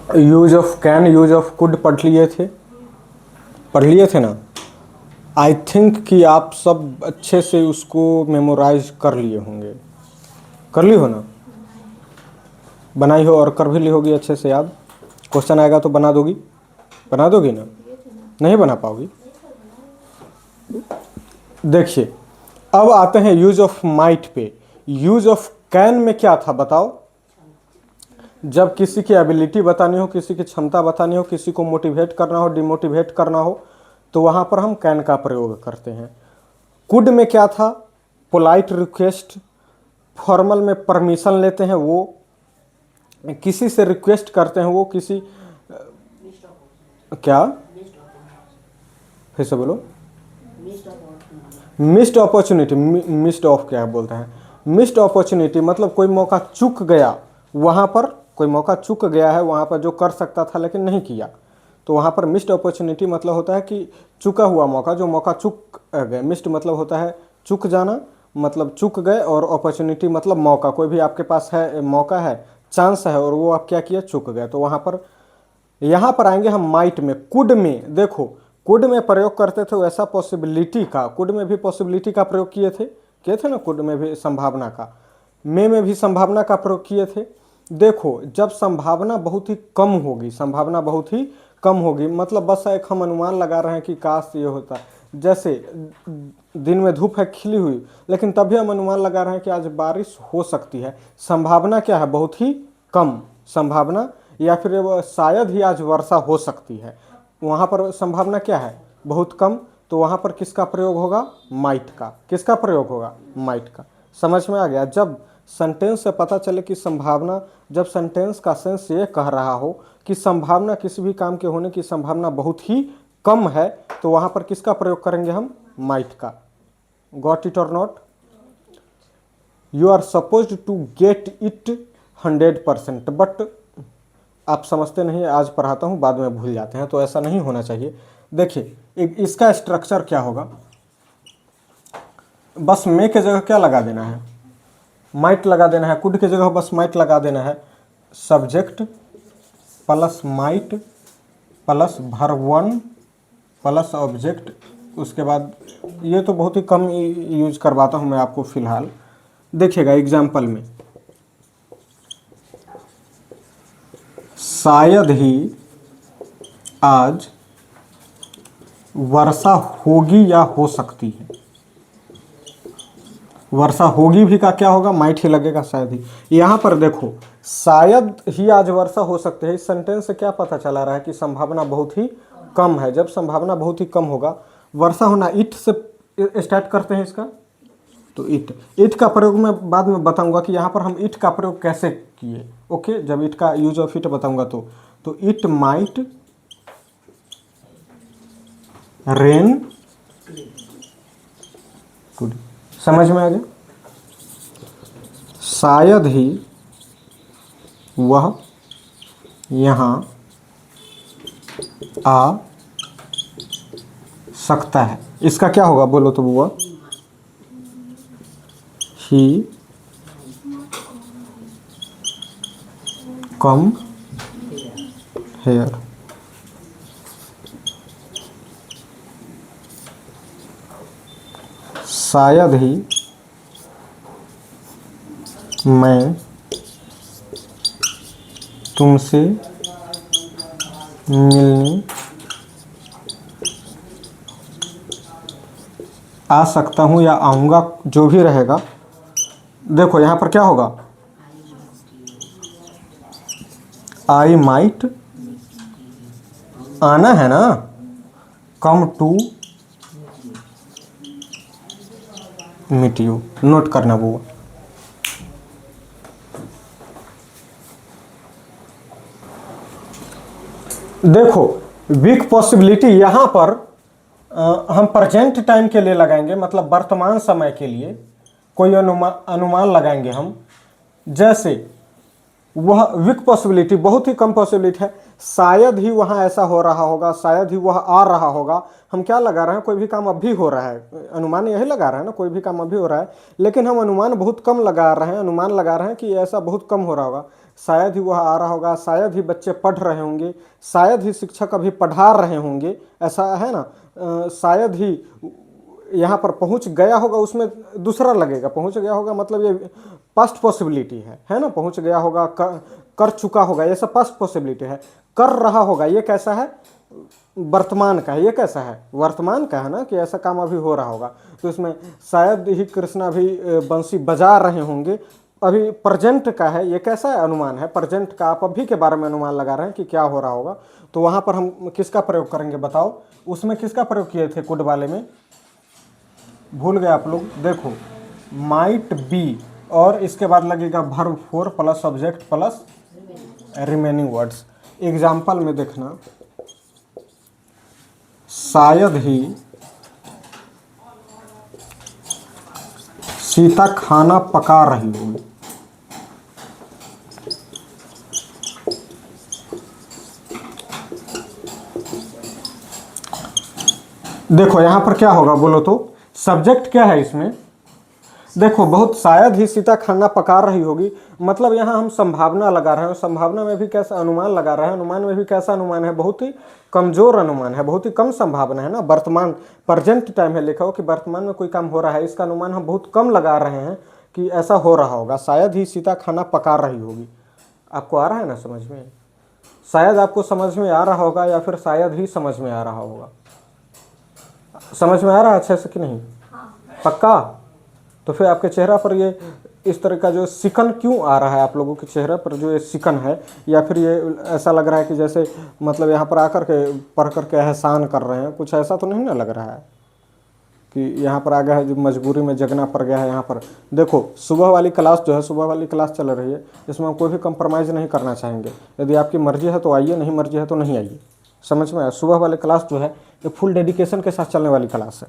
Use of can, use of could पढ़ लिए थे ना। आई थिंक कि आप सब अच्छे से उसको मेमोराइज कर लिए होंगे। कर ली हो ना, बनाई हो और कर भी ली होगी अच्छे से याद। क्वेश्चन आएगा तो बना दोगी, बना दोगी ना? नहीं बना पाओगी। देखिए अब आते हैं यूज ऑफ माइट पे। यूज ऑफ कैन में क्या था बताओ? जब किसी की एबिलिटी बतानी हो, किसी की क्षमता बतानी हो, किसी को मोटिवेट करना हो, डिमोटिवेट करना हो, तो वहां पर हम कैन का प्रयोग करते हैं। कुड में क्या था? पोलाइट रिक्वेस्ट, फॉर्मल में परमिशन लेते हैं, वो किसी से रिक्वेस्ट करते हैं, वो किसी क्या, फिर से बोलो। मिस्ड अपॉर्चुनिटी, मिस्ड ऑफ क्या बोलते हैं? मिस्ड अपॉर्चुनिटी मतलब कोई मौका चूक गया, वहां पर कोई मौका चूक गया है, वहां पर जो कर सकता था लेकिन नहीं किया, तो वहां पर मिस्ड अपॉर्चुनिटी मतलब होता है कि चुका हुआ मौका, जो मौका चूक गए। मिस्ड मतलब होता है चूक जाना, मतलब चूक गए, और अपॉर्चुनिटी मतलब मौका, कोई भी आपके पास है मौका है, चांस है, और वो आप क्या किया, चूक गए। तो वहां पर, यहां पर आएंगे हम माइट में। कुड में देखो, कुड में प्रयोग करते थे वैसा पॉसिबिलिटी का, कुड में भी पॉसिबिलिटी का प्रयोग किए थे ना, कुड में भी संभावना का, में भी संभावना का प्रयोग किए थे। देखो जब संभावना बहुत ही कम होगी, संभावना बहुत ही कम होगी, मतलब बस एक हम अनुमान लगा रहे हैं कि काश ये होता। जैसे दिन में धूप है खिली हुई, लेकिन तभी हम अनुमान लगा रहे हैं कि आज बारिश हो सकती है। संभावना क्या है? बहुत ही कम संभावना, या फिर शायद ही आज वर्षा हो सकती है। वहां पर संभावना क्या है? बहुत कम। तो वहां पर किसका प्रयोग होगा? माइट का। किसका प्रयोग होगा? माइट का। समझ में आ गया? जब सेंटेंस से पता चले कि संभावना, जब सेंटेंस का सेंस ये कह रहा हो कि संभावना, किसी भी काम के होने की संभावना बहुत ही कम है, तो वहां पर किसका प्रयोग करेंगे हम? माइट का। गॉट इट और not? You are suppose to get it 100%, but आप समझते नहीं, आज पढ़ाता हूं बाद में भूल जाते हैं, तो ऐसा नहीं होना चाहिए। देखिए इसका स्ट्रक्चर क्या होगा, बस मे के जगह क्या लगा देना है? माइट लगा देना है। कुड की जगह बस माइट लगा देना है। Subject plus might plus verb 1 plus object. उसके बाद ये तो बहुत ही कम यूज करवाता हूं मैं आपको फिलहाल। देखिएगा एग्जाम्पल में, शायद ही आज वर्षा होगी या हो सकती है। वर्षा होगी भी का क्या होगा? माइट ही लगेगा, शायद ही। यहां पर देखो, शायद ही आज वर्षा हो सकती है, इस सेंटेंस से क्या पता चला रहा है कि संभावना बहुत ही कम है। जब संभावना बहुत ही कम होगा, वर्षा होना, इट से स्टार्ट करते हैं इसका, तो इट का प्रयोग मैं बाद में बताऊंगा कि यहां पर हम इट का प्रयोग कैसे किए। ओके, जब इट का यूज ऑफ इट बताऊंगा तो इट माइट रेन टुडे। समझ में आ गया? शायद ही वह यहां आ सकता है। इसका क्या होगा बोलो तो? वह ही कम हेयर। शायद ही मैं तुमसे मिलने आ सकता हूं या आऊंगा, जो भी रहेगा। देखो यहां पर क्या होगा? आई माइट, आना है ना, come to meet you. Note करना वो। देखो वीक पॉसिबिलिटी यहां पर हम प्रेजेंट टाइम के लिए लगाएंगे, मतलब वर्तमान समय के लिए कोई अनुमान लगाएंगे हम। जैसे वह वीक पॉसिबिलिटी, बहुत ही कम पॉसिबिलिटी है, शायद ही वहां ऐसा हो रहा होगा, शायद ही वह आ रहा होगा। हम क्या लगा रहे हैं? कोई भी काम अभी हो रहा है, अनुमान यही लगा रहे हैं ना, कोई भी काम अभी हो रहा है, लेकिन हम अनुमान बहुत कम लगा रहे हैं, अनुमान लगा रहे हैं कि ऐसा बहुत कम हो रहा होगा। शायद ही वह आ रहा होगा, शायद ही बच्चे पढ़ रहे होंगे, शायद ही शिक्षक अभी पढ़ा रहे होंगे, ऐसा है ना। शायद ही यहाँ पर पहुँच गया होगा, उसमें दूसरा लगेगा। पहुँच गया होगा मतलब ये पास्ट पॉसिबिलिटी है ना। पहुँच गया होगा, कर चुका होगा, ये सब पास्ट पॉसिबिलिटी है। कर रहा होगा, ये कैसा है, वर्तमान का है। ये कैसा है, वर्तमान का है ना, कि ऐसा काम अभी हो रहा होगा। तो इसमें शायद ही कृष्णा भी बंसी बजा रहे होंगे, अभी प्रेजेंट का है। ये कैसा है, अनुमान है प्रेजेंट का। आप अभी के बारे में अनुमान लगा रहे हैं कि क्या हो रहा होगा। तो वहाँ पर हम किसका प्रयोग करेंगे बताओ। उसमें किसका प्रयोग किए थे, कुड वाले में, भूल गए आप लोग। देखो, माइट बी और इसके बाद लगेगा verb four plus subject plus remaining words. Example में देखना, शायद ही सीता खाना पका रही होगी। देखो यहां पर क्या होगा बोलो तो, सब्जेक्ट क्या है इसमें। देखो, बहुत शायद ही सीता खाना पका रही होगी, मतलब यहाँ हम संभावना लगा रहे हैं। संभावना में भी कैसा अनुमान लगा रहे हैं, अनुमान में भी कैसा अनुमान है, बहुत ही कमजोर अनुमान है, बहुत ही कम संभावना है ना। वर्तमान प्रेजेंट टाइम है, लिखा हो कि वर्तमान में कोई काम हो रहा है, इसका अनुमान हम बहुत कम लगा रहे हैं कि ऐसा हो रहा होगा। शायद ही सीता खाना पका रही होगी। आपको आ रहा है ना समझ में, शायद आपको समझ में आ रहा होगा या फिर शायद ही समझ में आ रहा होगा। समझ में आ रहा है अच्छे से कि नहीं, पक्का। तो फिर आपके चेहरा पर ये इस तरह का जो सिकन क्यों आ रहा है, आप लोगों के चेहरे पर जो ये सिकन है, या फिर ये ऐसा लग रहा है कि जैसे मतलब यहाँ पर आकर के पढ़ कर के एहसान कर रहे हैं, कुछ ऐसा तो नहीं ना लग रहा है कि यहाँ पर आ गया है जो मजबूरी में जगना पड़ गया है। यहाँ पर देखो, सुबह वाली क्लास जो है, सुबह वाली क्लास चल रही है, इसमें हम कोई भी कंप्रोमाइज़ नहीं करना चाहेंगे। यदि आपकी मर्जी है तो आइए, नहीं मर्जी है तो नहीं आइए। समझ में आया। सुबह वाली क्लास जो है ये फुल डेडिकेशन के साथ चलने वाली क्लास है।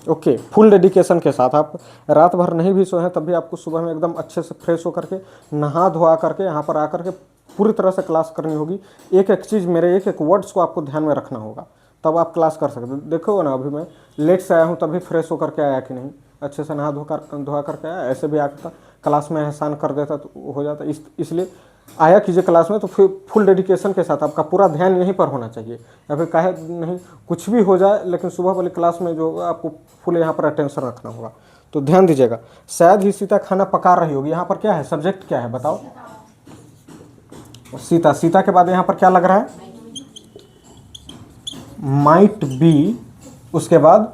ओके, फुल डेडिकेशन के साथ। आप रात भर नहीं भी सोए हैं तब भी आपको सुबह में एकदम अच्छे से फ्रेश होकर के, नहा धोआ करके यहाँ पर आकर के पूरी तरह से क्लास करनी होगी। एक एक चीज़, मेरे एक एक वर्ड्स को आपको ध्यान में रखना होगा, तब आप क्लास कर सकते हैं। देखो ना, अभी मैं लेट से आया हूँ तभी फ्रेश होकर के आया कि नहीं, अच्छे से नहा धोआ करके आया। ऐसे भी आता क्लास में एहसान कर देता तो हो जाता। इसलिए आया कीजिए क्लास में, तो फिर फुल डेडिकेशन के साथ आपका पूरा ध्यान यहीं पर होना चाहिए। या फिर काहे नहीं, कुछ भी हो जाए, लेकिन सुबह वाली क्लास में जो आपको फुल यहाँ पर अटेंशन रखना होगा। तो ध्यान दीजिएगा। शायद ही सीता खाना पका रही होगी, यहाँ पर क्या है, सब्जेक्ट क्या है बताओ। सीता, सीता के बाद यहाँ पर क्या लग रहा है, माइट बी। उसके बाद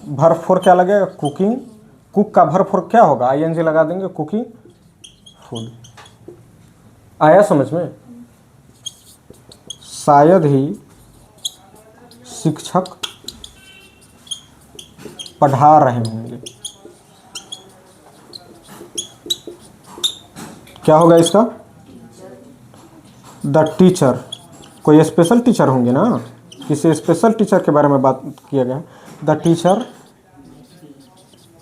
वर्ब फोर क्या लगेगा, कुकिंग। कुक का वर्ब फोर क्या होगा, आईएनजी लगा देंगे, कुकिंग फूड। आया समझ में। शायद ही शिक्षक पढ़ा रहे होंगे, क्या होगा इसका, द टीचर। कोई स्पेशल टीचर होंगे ना, किसी स्पेशल टीचर के बारे में बात किया गया है। The teacher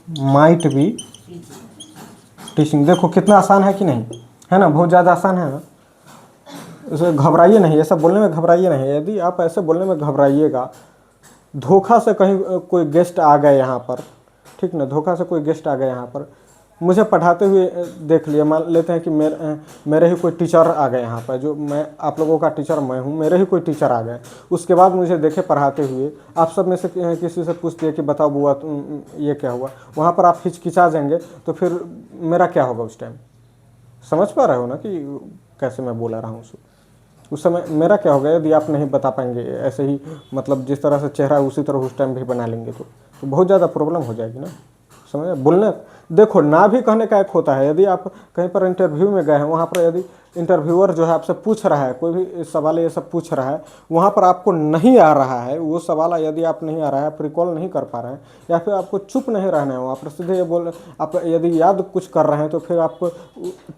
might be teaching. देखो कितना आसान है कि नहीं, है ना, बहुत ज़्यादा आसान है ना। इसे घबराइए नहीं, ऐसा बोलने में घबराइए नहीं। यदि आप ऐसे बोलने में घबराइएगा, धोखा से कहीं कोई गेस्ट आ गए यहाँ पर, ठीक ना, धोखा से कोई गेस्ट आ गए यहाँ पर, मुझे पढ़ाते हुए देख लिया, मान लेते हैं कि मेरे ही कोई टीचर आ गए यहाँ पर, जो मैं आप लोगों का टीचर मैं हूँ, मेरे ही कोई टीचर आ गए। उसके बाद मुझे देखे पढ़ाते हुए, आप सब में से किसी से पूछ दिए कि बताओ बुआ ये क्या हुआ, वहाँ पर आप हिचकिचा जाएंगे, तो फिर मेरा क्या होगा उस टाइम। समझ पा रहे हो ना कि कैसे मैं बोला रहा हूँ उस समय मेरा क्या होगा, यदि आप नहीं बता पाएंगे ऐसे ही, मतलब जिस तरह से चेहरा उसी तरह उस टाइम भी बना लेंगे, तो बहुत ज़्यादा प्रॉब्लम हो जाएगी ना। समझ बोलने, देखो ना भी कहने का एक होता है। यदि आप कहीं पर इंटरव्यू में गए हैं, वहाँ पर यदि इंटरव्यूअर जो है आपसे पूछ रहा है, कोई भी सवाल ये सब पूछ रहा है, वहाँ पर आपको नहीं आ रहा है वो सवाल, यदि आप नहीं आ रहा है, आप रिकॉल नहीं कर पा रहे हैं, या फिर आपको चुप नहीं रहना है वहाँ पर, सीधे ये बोल, आप यदि याद कुछ कर रहे हैं तो फिर आपको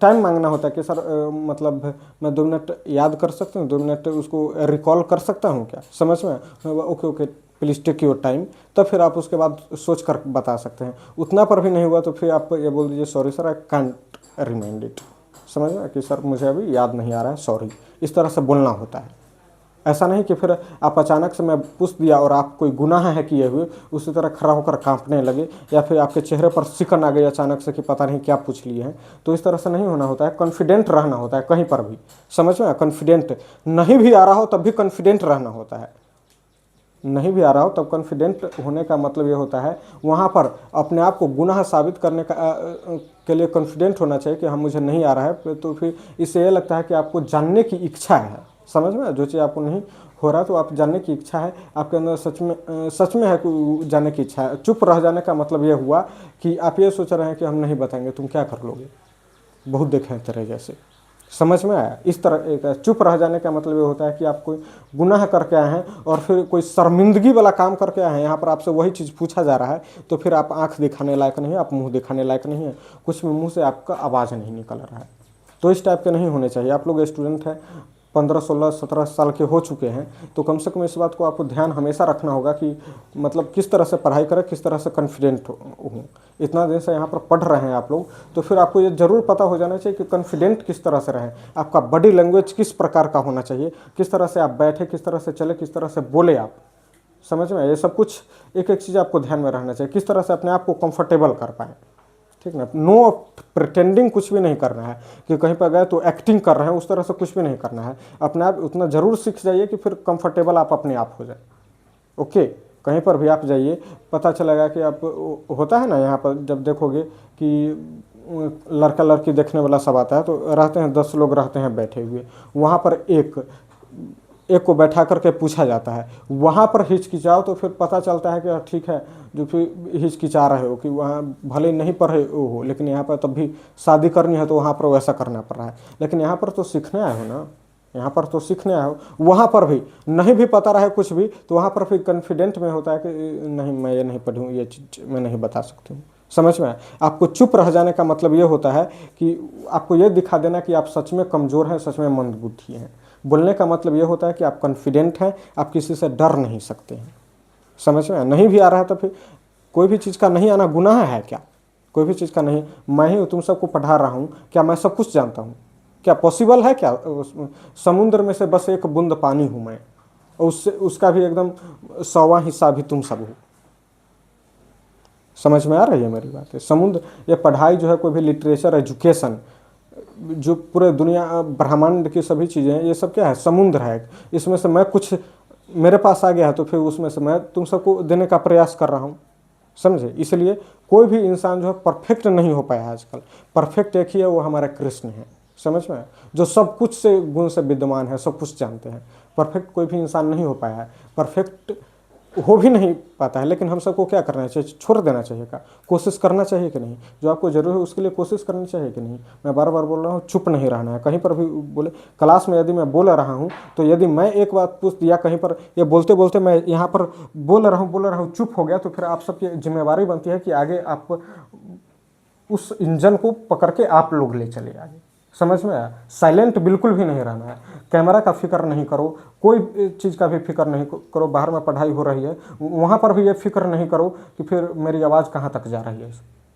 टाइम मांगना होता है कि सर मतलब मैं 2 मिनट याद कर सकता हूँ, 2 मिनट उसको रिकॉल कर सकता हूँ क्या। समझ में, okay okay please take your time. तब फिर आप उसके बाद सोच कर बता सकते हैं। उतना पर भी नहीं हुआ तो फिर आप ये बोल दीजिए, sorry sir I can't remind it. समझ में कि सर मुझे अभी याद नहीं आ रहा है, सॉरी। इस तरह से बोलना होता है। ऐसा नहीं कि फिर आप अचानक से मैं पूछ दिया और आप कोई गुनाह है किए हुए उसी तरह खड़ा होकर कांपने लगे, या फिर आपके चेहरे पर सिकन आ गई अचानक से कि पता नहीं क्या पूछ लिए हैं। तो इस तरह से नहीं होना होता है, कॉन्फिडेंट रहना होता है कहीं पर भी, समझ में, कॉन्फिडेंट नहीं भी आ रहा हो तब भी कॉन्फिडेंट रहना होता है। नहीं भी आ रहा हो तब कॉन्फिडेंट होने का मतलब ये होता है वहाँ पर अपने आप को गुनाह साबित करने का के लिए कॉन्फिडेंट होना चाहिए कि हाँ मुझे नहीं आ रहा है। तो फिर इससे ये लगता है कि आपको जानने की इच्छा है, समझ में, जो चीज़ आपको नहीं हो रहा तो आप जानने की इच्छा है आपके अंदर, सच में है कि जानने की इच्छा है। चुप रह जाने का मतलब ये हुआ कि आप ये सोच रहे हैं कि हम नहीं बताएंगे, तुम क्या कर लोगे, बहुत देखे हैं तेरे जैसे, समझ में आया। इस तरह एक चुप रह जाने का मतलब ये होता है कि आप कोई गुनाह करके आए हैं और फिर कोई शर्मिंदगी वाला काम करके आए हैं, यहाँ पर आपसे वही चीज़ पूछा जा रहा है तो फिर आप आंख दिखाने लायक नहीं है, आप मुंह दिखाने लायक नहीं है, कुछ भी मुंह से आपका आवाज़ नहीं निकल रहा है। तो इस टाइप के नहीं होने चाहिए। आप लोग स्टूडेंट हैं, 15, 16, 17 साल के हो चुके हैं, तो कम से कम इस बात को आपको ध्यान हमेशा रखना होगा कि मतलब किस तरह से पढ़ाई करें, किस तरह से कॉन्फिडेंट हूँ। इतना दिन से यहाँ पर पढ़ रहे हैं आप लोग, तो फिर आपको ये ज़रूर पता हो जाना चाहिए कि कॉन्फिडेंट किस तरह से रहें, आपका बॉडी लैंग्वेज किस प्रकार का होना चाहिए, किस तरह से आप बैठे, किस तरह से चले, किस तरह से बोले आप, समझ में। ये सब कुछ एक एक चीज़ आपको ध्यान में रहना चाहिए, किस तरह से अपने आप को कंफर्टेबल कर पाएँ, ठीक ना। नो प्रिटेंडिंग कुछ भी नहीं करना है कि कहीं पर गए तो एक्टिंग कर रहे हैं, उस तरह से कुछ भी नहीं करना है। अपने आप उतना ज़रूर सीख जाइए कि फिर कंफर्टेबल आप अपने आप हो जाए। ओके, कहीं पर भी आप जाइए, पता चलेगा कि आप, होता है ना यहाँ पर जब देखोगे कि लड़का लड़की देखने वाला सब आता है, तो रहते हैं 10 लोग रहते हैं बैठे हुए, वहाँ पर एक को बैठा करके पूछा जाता है, वहाँ पर हिचकिचाओ तो फिर पता चलता है कि ठीक है, जो फिर हिचकिचा रहे हो कि वहाँ भले नहीं पढ़े हो, लेकिन यहाँ पर तब भी शादी करनी है तो वहाँ पर वैसा करना पड़ रहा है। लेकिन यहाँ पर तो सीखने आए हो ना, यहाँ पर तो सीखने आए हो। वहाँ पर भी नहीं भी पता रहे कुछ भी, तो वहाँ पर फिर कॉन्फिडेंट में होता है कि नहीं मैं ये नहीं पढ़ी हूँ, ये चीज़ मैं नहीं बता सकती हूँ, समझ में। आपको चुप रह जाने का मतलब ये होता है कि आपको ये दिखा देना कि आप सच में कमज़ोर हैं, सच में मंदबुद्धि हैं। बोलने का मतलब ये होता है कि आप कॉन्फिडेंट हैं, आप किसी से डर नहीं सकते हैं, समझ में। नहीं भी आ रहा है तो फिर कोई भी चीज़ का नहीं आना गुनाह है क्या, कोई भी चीज़ का नहीं। मैं ही तुम सबको पढ़ा रहा हूँ, क्या मैं सब कुछ जानता हूँ, क्या पॉसिबल है क्या। समुद्र में से बस एक बूंद पानी हूँ मैं, और उससे उसका भी एकदम 100वां हिस्सा भी तुम सब हो, समझ में आ रही है मेरी बात है। समुद्र, ये पढ़ाई जो है, कोई भी लिटरेचर, एजुकेशन, जो पूरे दुनिया ब्रह्मांड की सभी चीज़ें, ये सब क्या है, समुद्र है। इसमें से मैं कुछ मेरे पास आ गया है तो फिर उसमें से मैं तुम सबको देने का प्रयास कर रहा हूँ, समझे। इसलिए कोई भी इंसान जो है परफेक्ट नहीं हो पाया आजकल। परफेक्ट एक ही है, वो हमारा कृष्ण है, समझ में, जो सब कुछ से गुण से विद्यमान है, सब कुछ जानते हैं। परफेक्ट कोई भी इंसान नहीं हो पाया है, परफेक्ट हो भी नहीं पाता है। लेकिन हम सबको क्या करना चाहिए, छोड़ देना चाहिए का, कोशिश करना चाहिए कि नहीं, जो आपको जरूर है उसके लिए कोशिश करनी चाहिए कि नहीं। मैं बार बार बोल रहा हूँ, चुप नहीं रहना है कहीं पर भी। बोले क्लास में यदि मैं बोल रहा हूँ, तो यदि मैं एक बात पूछ दिया कहीं पर, ये बोलते बोलते मैं यहाँ पर बोल रहा हूँ चुप हो गया, तो फिर आप सबकी जिम्मेवारी बनती है कि आगे आप उस इंजन को पकड़ के आप लोग ले चले आगे, समझ में आया। साइलेंट बिल्कुल भी नहीं रहना है, कैमरा का फिक्र नहीं करो, कोई चीज़ का भी फिक्र नहीं करो। बाहर में पढ़ाई हो रही है, वहाँ पर भी ये फिक्र नहीं करो कि फिर मेरी आवाज़ कहाँ तक जा रही है,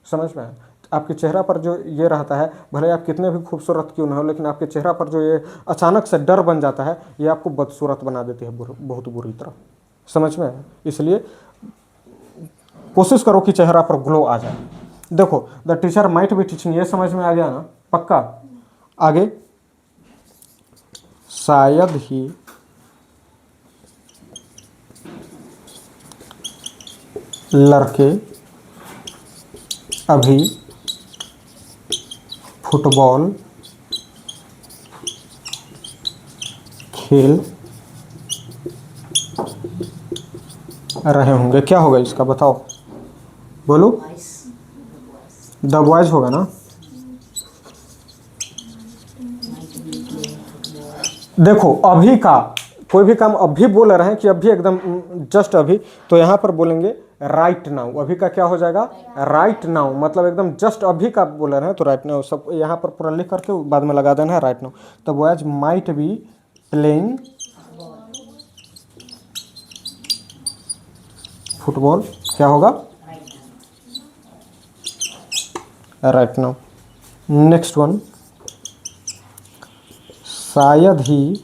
समझ में आया। आपके चेहरा पर जो ये रहता है, भले आप कितने भी खूबसूरत क्यों ना हो, लेकिन आपके चेहरा पर जो ये अचानक से डर बन जाता है, ये आपको बदसूरत बना देती है बहुत बुरी तरह, समझ में आया। इसलिए कोशिश करो कि चेहरा पर ग्लो आ जाए। देखो, the teacher might be teaching, ये समझ में आ गया ना पक्का। आगे, शायद ही लड़के अभी फुटबॉल खेल रहे होंगे। क्या होगा इसका, बताओ, बोलो। द बॉयज होगा ना। देखो, अभी का कोई भी काम अभी बोल रहे हैं कि अभी एकदम जस्ट अभी, तो यहाँ पर बोलेंगे राइट नाउ। अभी का क्या हो जाएगा, राइट नाउ, मतलब एकदम जस्ट अभी का बोल रहे हैं तो राइट नाउ। सब यहाँ पर पूरा लिख करके बाद में लगा देना है राइट नाउ। तो boys might be playing football, क्या होगा, राइट नाउ। नेक्स्ट वन, शायद ही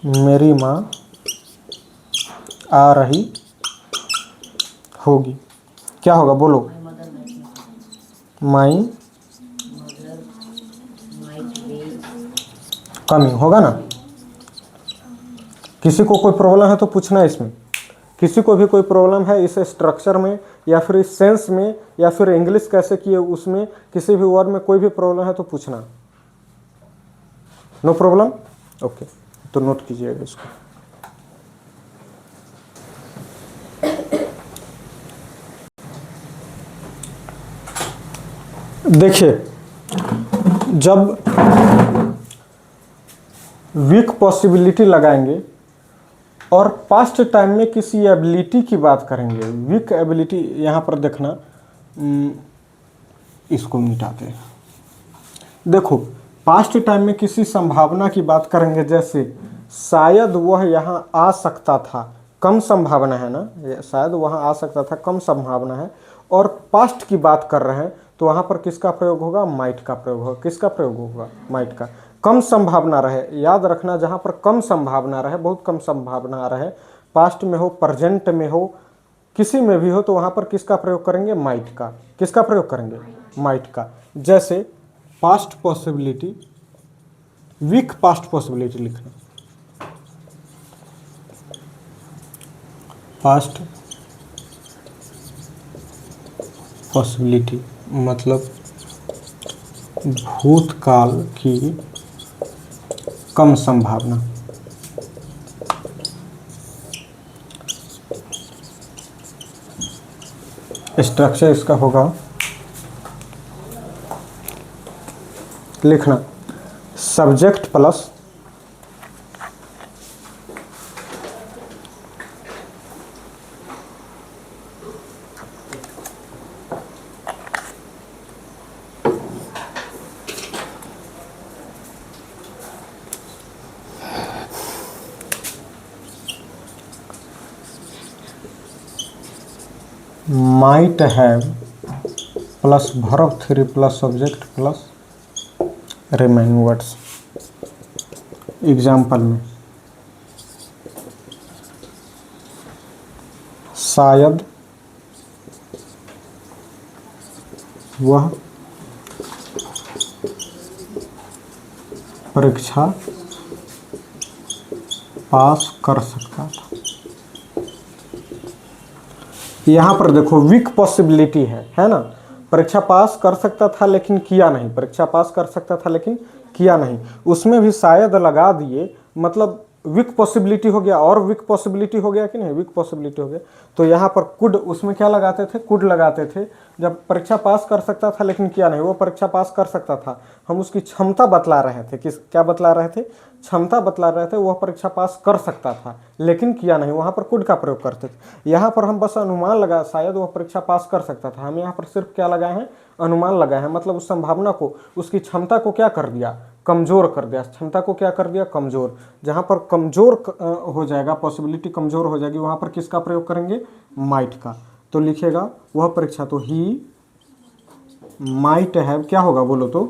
मेरी माँ आ रही होगी। क्या होगा बोलो? माई कमिंग होगा ना। किसी को कोई प्रॉब्लम है तो पूछना इसमें। किसी को भी कोई प्रॉब्लम है इस स्ट्रक्चर में या फिर इस सेंस में या फिर इंग्लिश कैसे किए उसमें, किसी भी वर्ड में कोई भी प्रॉब्लम है तो पूछना। No problem? ओके, तो नोट कीजिएगा इसको। देखिए, जब वीक पॉसिबिलिटी लगाएंगे और पास्ट टाइम में किसी एबिलिटी की बात करेंगे, वीक एबिलिटी, यहाँ पर देखना, इसको मिटाते हैं। देखो, पास्ट टाइम में किसी संभावना की बात करेंगे, जैसे शायद वह यहाँ आ सकता था, कम संभावना है ना, शायद वहाँ आ सकता था, कम संभावना है, और पास्ट की बात कर रहे हैं तो वहाँ पर किसका प्रयोग होगा? माइट का प्रयोग होगा। किसका प्रयोग होगा? माइट का। कम संभावना रहे, याद रखना, जहाँ पर कम संभावना रहे, बहुत कम संभावना रहे, पास्ट में हो, प्रेजेंट में हो, किसी में भी हो, तो वहाँ पर किसका प्रयोग करेंगे? माइट का। किसका प्रयोग करेंगे? माइट का। जैसे past possibility, weak past possibility लिखना, पास्ट पॉसिबिलिटी मतलब भूतकाल की कम संभावना। स्ट्रक्चर इसका होगा, लिखना subject plus might have plus verb 3 plus subject plus remaining words. Example में शायद वह परीक्षा पास कर सकता था। यहाँ पर देखो वीक पॉसिबिलिटी है ना, परीक्षा पास कर सकता था लेकिन किया नहीं, परीक्षा पास कर सकता था लेकिन किया नहीं, उसमें भी शायद लगा दिए, मतलब वीक पॉसिबिलिटी हो गया, और वीक पॉसिबिलिटी हो गया कि नहीं? वीक पॉसिबिलिटी हो गया। तो यहाँ पर कुड, उसमें क्या लगाते थे? कुड लगाते थे। जब परीक्षा पास कर सकता था लेकिन किया नहीं, वो परीक्षा पास कर सकता था, हम उसकी क्षमता बतला रहे थे। किस, क्या बतला रहे थे? क्षमता बतला रहे थे। वह परीक्षा पास कर सकता था लेकिन किया नहीं, वहाँ पर कुड का प्रयोग करते थे। यहाँ पर हम बस अनुमान लगा, शायद वह परीक्षा पास कर सकता था, हम यहाँ पर सिर्फ क्या लगाए हैं? अनुमान लगाए हैं। मतलब उस संभावना को, उसकी क्षमता को क्या कर दिया? कमजोर कर दिया। क्षमता को क्या कर दिया? कमजोर। जहाँ पर कमजोर हो जाएगा, पॉसिबिलिटी कमजोर हो जाएगी, वहाँ पर किसका प्रयोग करेंगे? माइट का। तो लिखेगा वह परीक्षा, तो ही माइट हैव, क्या होगा बोलो तो?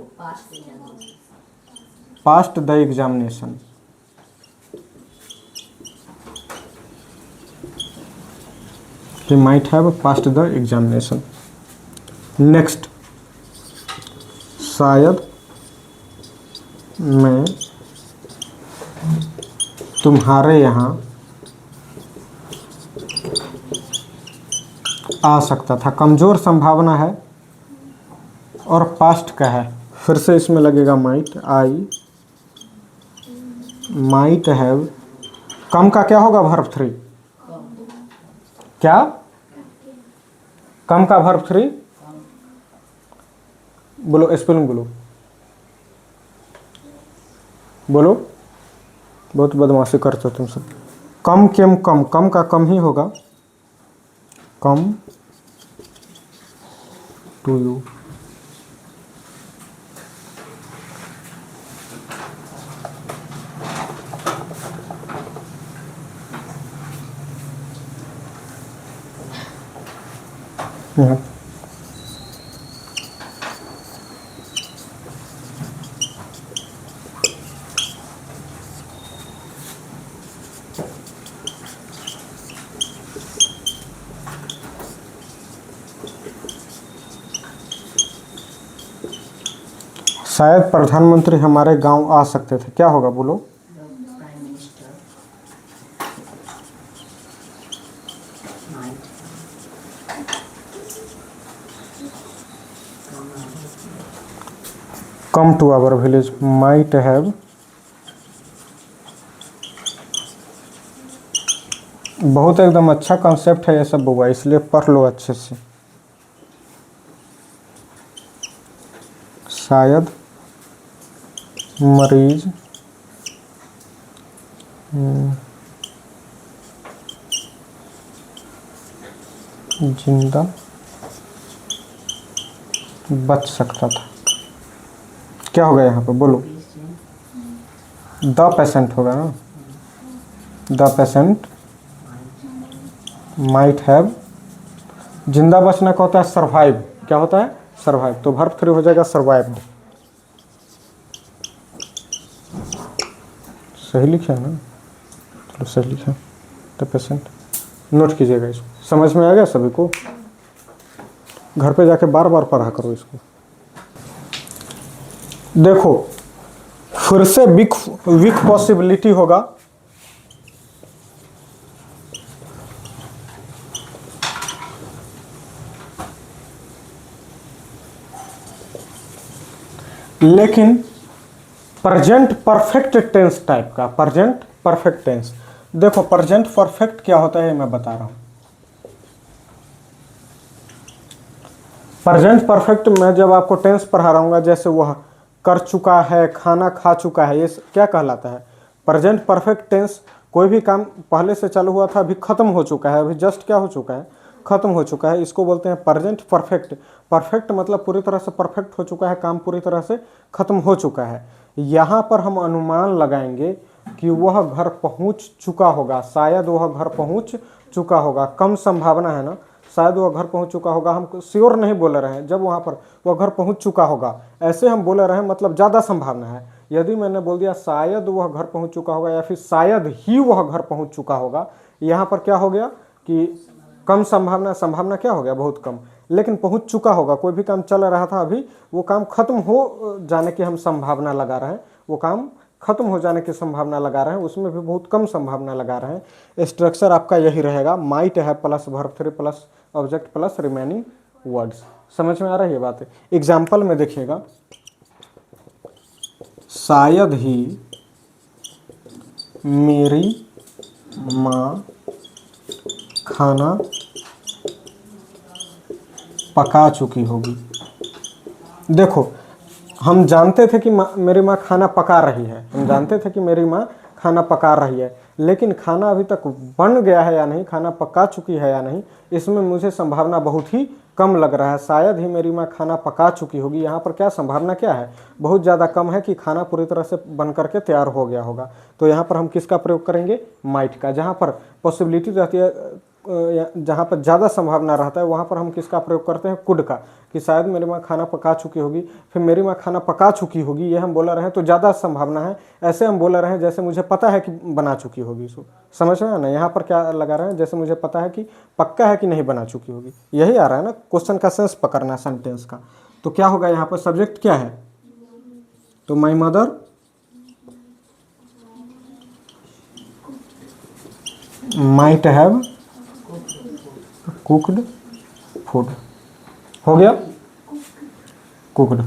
Past the examination. He might have past the examination. Next, शायद मैं तुम्हारे यहाँ आ सकता था, कमजोर संभावना है और पास्ट का है। फिर से इसमें लगेगा माइट, आई माइट हैव, कम का क्या होगा? वर्ब 3। क्या? कम का वर्ब 3 बोलो, स्पेलिंग बोलो, बोलो। बहुत बदमाशी करते हो तुम सब। कम केम कम, कम का कम ही होगा, कम टू यू। शायद प्रधानमंत्री हमारे गांव आ सकते थे, क्या होगा बोलो? Prime minister might come to our village, might have, बहुत एकदम अच्छा कॉन्सेप्ट है ये सब बुआ, इसलिए पढ़ लो अच्छे से। शायद मरीज जिंदा बच सकता था, क्या होगा यहाँ पे बोलो? द पेशेंट होगा ना, द पेशेंट माइट हैव, जिंदा बचना का होता है सर्वाइव, क्या होता है? सर्वाइव, तो वर्ब 3 हो जाएगा सर्वाइव्ड। सही लिखा है ना? चलो सही लिखा, द पेशेंट, नोट कीजिएगा इसको। समझ में आ गया सभी को? घर पे जाके बार बार पढ़ा करो इसको। देखो फिर से वीक पॉसिबिलिटी होगा, लेकिन प्रेजेंट परफेक्ट टेंस टाइप का, प्रेजेंट परफेक्ट टेंस। देखो प्रेजेंट परफेक्ट क्या होता है मैं बता रहा हूं। प्रेजेंट परफेक्ट में जब आपको टेंस पढ़ा रहा हूँ, जैसे वह कर चुका है, खाना खा चुका है, ये क्या कहलाता है? Present perfect tense. कोई भी काम पहले से चालू हुआ था, अभी खत्म हो चुका है, अभी जस्ट क्या हो चुका है? खत्म हो चुका है, इसको बोलते हैं प्रेजेंट परफेक्ट। परफेक्ट मतलब पूरी तरह से परफेक्ट हो चुका है, काम पूरी तरह से खत्म हो चुका है। यहाँ पर हम अनुमान लगाएंगे कि वह घर पहुँच चुका होगा, शायद वह घर पहुँच चुका होगा, कम संभावना है ना, शायद वह घर पहुंच चुका होगा। हम श्योर नहीं बोल रहे हैं, जब वहां पर वह घर पहुंच चुका होगा ऐसे हम बोल रहे हैं, मतलब ज़्यादा संभावना है। यदि मैंने बोल दिया शायद वह घर पहुंच चुका होगा या फिर शायद ही वह घर पहुंच चुका होगा, यहाँ पर क्या हो गया कि कम संभावना, संभावना क्या हो गया? बहुत कम। लेकिन पहुंच चुका होगा, कोई भी काम चल रहा था अभी, वो काम खत्म हो जाने की हम संभावना लगा रहे हैं, वो काम खत्म हो जाने की संभावना लगा रहे हैं, उसमें भी बहुत कम संभावना लगा रहे हैं। स्ट्रक्चर आपका यही रहेगा, माइट है plus verb 3 plus object plus remaining words. समझ में आ रही है बात? एग्जाम्पल में देखिएगा, शायद ही मेरी माँ खाना पका चुकी होगी। देखो हम जानते थे कि मेरी माँ खाना पका रही है, हम जानते थे कि मेरी माँ खाना पका रही है, लेकिन खाना अभी तक बन गया है या नहीं, खाना पका चुकी है या नहीं, इसमें मुझे संभावना बहुत ही कम लग रहा है। शायद ही मेरी माँ खाना पका चुकी होगी, यहाँ पर क्या संभावना क्या है? बहुत ज़्यादा कम है कि खाना पूरी तरह से बन करके तैयार हो गया होगा। तो यहाँ पर हम किसका प्रयोग करेंगे? माइट का। जहाँ पर पॉसिबिलिटी रहती है, जहाँ पर ज़्यादा संभावना रहता है, वहाँ पर हम किसका प्रयोग करते हैं? कुड का, कि शायद मेरी माँ खाना पका चुकी होगी। फिर मेरी माँ खाना पका चुकी होगी, ये हम बोल रहे हैं तो ज़्यादा संभावना है। ऐसे हम बोल रहे हैं जैसे मुझे पता है कि बना चुकी होगी। सो समझ में ना, यहाँ पर क्या लगा रहे हैं? जैसे मुझे पता है कि पक्का है कि नहीं बना चुकी होगी, यही आ रहा है ना, क्वेश्चन का सेंस पकड़ना सेंटेंस का। तो क्या होगा यहाँ पर? सब्जेक्ट क्या है? तो my mother might have cooked food, हो गया कुक्ड,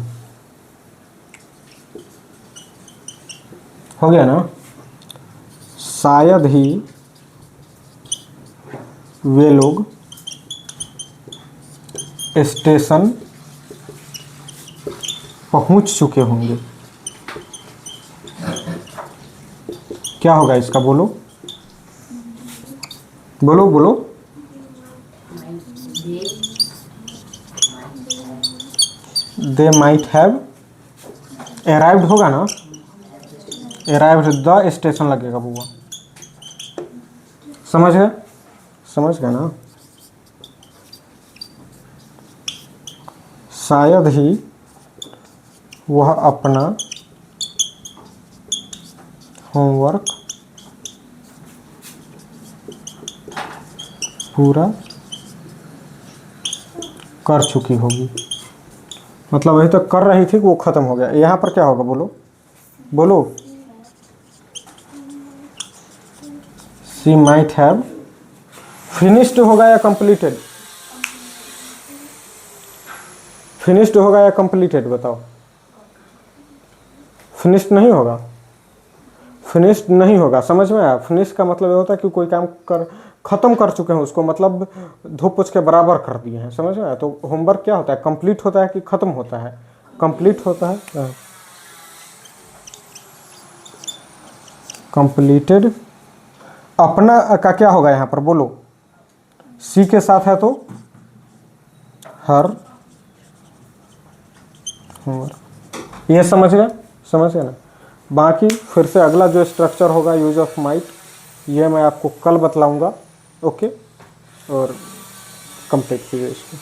हो गया ना। शायद ही वे लोग स्टेशन पहुंच चुके होंगे, क्या होगा इसका? बोलो बोलो बोलो। दे माइट हैव अराइव्ड होगा ना, अराइव्ड द स्टेशन लगेगा बुआ। समझ गए? समझ गए ना। शायद ही वह अपना होमवर्क पूरा कर चुकी होगी, मतलब वही तो कर रही थी वो ख़त्म हो गया। यहाँ पर क्या होगा बोलो बोलो। शी माइट हैव फिनिश्ड होगा या कंप्लीटेड? फिनिश्ड होगा या कंप्लीटेड बताओ। फिनिश्ड नहीं होगा, फिनिश्ड नहीं होगा। समझ में आया? फिनिश का मतलब ये होता है कि कोई काम कर ख़त्म कर चुके हैं उसको, मतलब धो पोछ के बराबर कर दिए हैं। समझ में आया? तो होमवर्क क्या होता है, कंप्लीट होता है कि ख़त्म होता है? कंप्लीट होता है। कंप्लीटेड। अपना का क्या होगा यहाँ पर बोलो। सी के साथ है तो हर होमवर्क। ये समझ गए? समझ गए ना? बाकी फिर से अगला जो स्ट्रक्चर होगा यूज ऑफ माइट, ये मैं आपको कल बतलाऊंगा। ओके, और कंप्लीट कीजिए इसको।